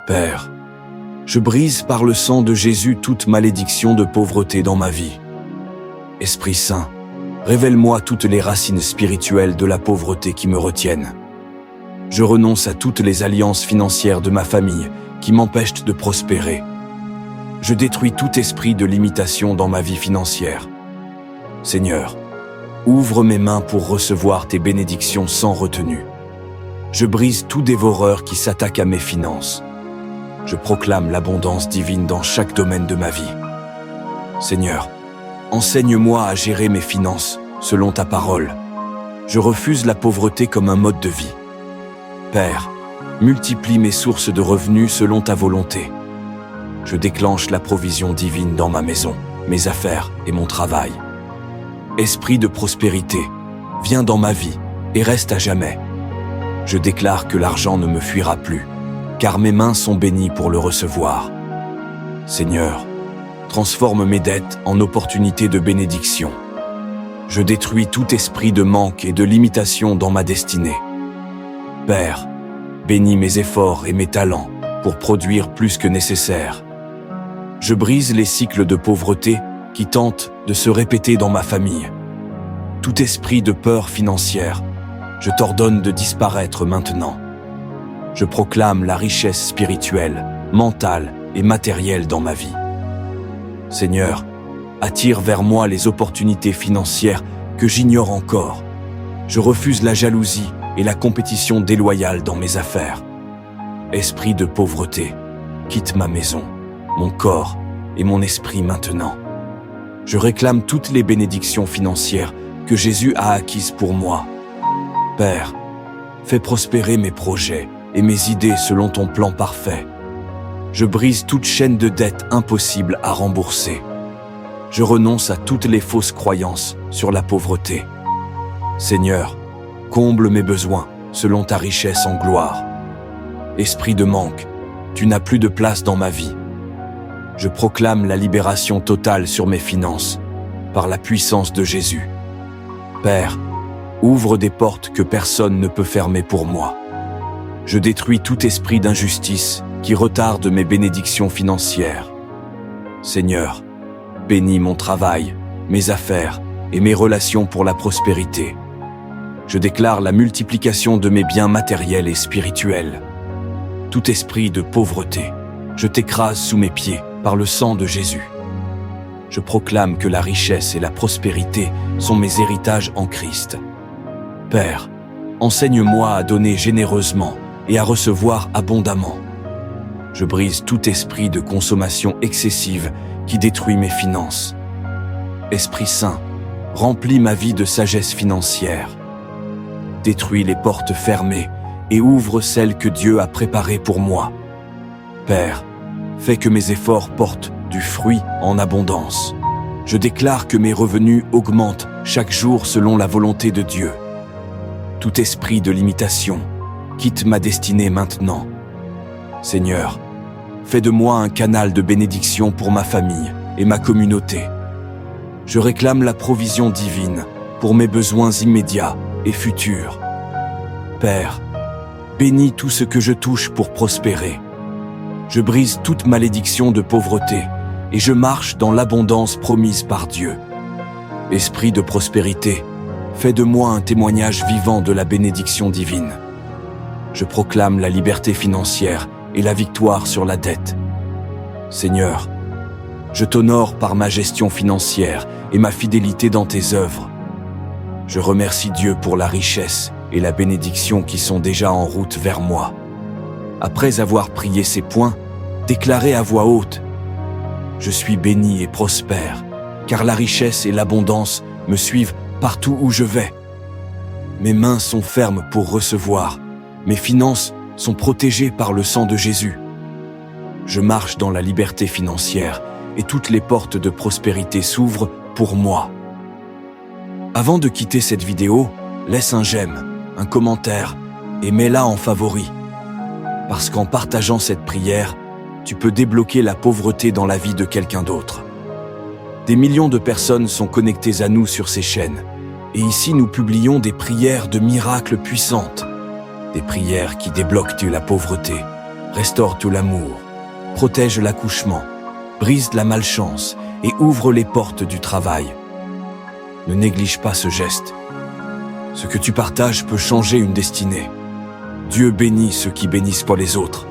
Père, je brise par le sang de Jésus toute malédiction de pauvreté dans ma vie. Esprit Saint, révèle-moi toutes les racines spirituelles de la pauvreté qui me retiennent. Je renonce à toutes les alliances financières de ma famille qui m'empêchent de prospérer. Je détruis tout esprit de limitation dans ma vie financière. Seigneur, ouvre mes mains pour recevoir tes bénédictions sans retenue. Je brise tout dévoreur qui s'attaque à mes finances. Je proclame l'abondance divine dans chaque domaine de ma vie. Seigneur, enseigne-moi à gérer mes finances selon ta parole. Je refuse la pauvreté comme un mode de vie. Père, multiplie mes sources de revenus selon ta volonté. Je déclenche la provision divine dans ma maison, mes affaires et mon travail. Esprit de prospérité, viens dans ma vie et reste à jamais. Je déclare que l'argent ne me fuira plus, car mes mains sont bénies pour le recevoir. Seigneur, transforme mes dettes en opportunités de bénédiction. Je détruis tout esprit de manque et de limitation dans ma destinée. Père, bénis mes efforts et mes talents pour produire plus que nécessaire. Je brise les cycles de pauvreté qui tentent de se répéter dans ma famille. Tout esprit de peur financière, je t'ordonne de disparaître maintenant. Je proclame la richesse spirituelle, mentale et matérielle dans ma vie. Seigneur, attire vers moi les opportunités financières que j'ignore encore. Je refuse la jalousie et la compétition déloyale dans mes affaires. Esprit de pauvreté, quitte ma maison, mon corps et mon esprit maintenant. Je réclame toutes les bénédictions financières que Jésus a acquises pour moi. Père, fais prospérer mes projets et mes idées selon ton plan parfait. Je brise toute chaîne de dettes impossible à rembourser. Je renonce à toutes les fausses croyances sur la pauvreté. Seigneur, comble mes besoins selon ta richesse en gloire. Esprit de manque, tu n'as plus de place dans ma vie. Je proclame la libération totale sur mes finances par la puissance de Jésus. Père, ouvre des portes que personne ne peut fermer pour moi. Je détruis tout esprit d'injustice qui retarde mes bénédictions financières. Seigneur, bénis mon travail, mes affaires et mes relations pour la prospérité. Je déclare la multiplication de mes biens matériels et spirituels. Tout esprit de pauvreté, je t'écrase sous mes pieds par le sang de Jésus. Je proclame que la richesse et la prospérité sont mes héritages en Christ. Père, enseigne-moi à donner généreusement et à recevoir abondamment. Je brise tout esprit de consommation excessive qui détruit mes finances. Esprit Saint, remplis ma vie de sagesse financière. Détruis les portes fermées et ouvre celles que Dieu a préparées pour moi. Père, fais que mes efforts portent du fruit en abondance. Je déclare que mes revenus augmentent chaque jour selon la volonté de Dieu. Tout esprit de limitation, quitte ma destinée maintenant. Seigneur, fais de moi un canal de bénédiction pour ma famille et ma communauté. Je réclame la provision divine pour mes besoins immédiats et futurs. Père, bénis tout ce que je touche pour prospérer. Je brise toute malédiction de pauvreté et je marche dans l'abondance promise par Dieu. Esprit de prospérité, fais de moi un témoignage vivant de la bénédiction divine. Je proclame la liberté financière et la victoire sur la dette. Seigneur, je t'honore par ma gestion financière et ma fidélité dans tes œuvres. Je remercie Dieu pour la richesse et la bénédiction qui sont déjà en route vers moi. Après avoir prié ces points, déclarez à voix haute: Je suis béni et prospère, car la richesse et l'abondance me suivent partout où je vais. Mes mains sont fermes pour recevoir, mes finances sont protégées par le sang de Jésus. Je marche dans la liberté financière et toutes les portes de prospérité s'ouvrent pour moi. Avant de quitter cette vidéo, laisse un j'aime, un commentaire et mets-la en favori. Parce qu'en partageant cette prière, tu peux débloquer la pauvreté dans la vie de quelqu'un d'autre. Des millions de personnes sont connectées à nous sur ces chaînes. Et ici, nous publions des prières de miracles puissantes. Des prières qui débloquent la pauvreté, restaure tout l'amour, protège l'accouchement, brise la malchance et ouvre les portes du travail. Ne néglige pas ce geste. Ce que tu partages peut changer une destinée. Dieu bénit ceux qui bénissent pas les autres.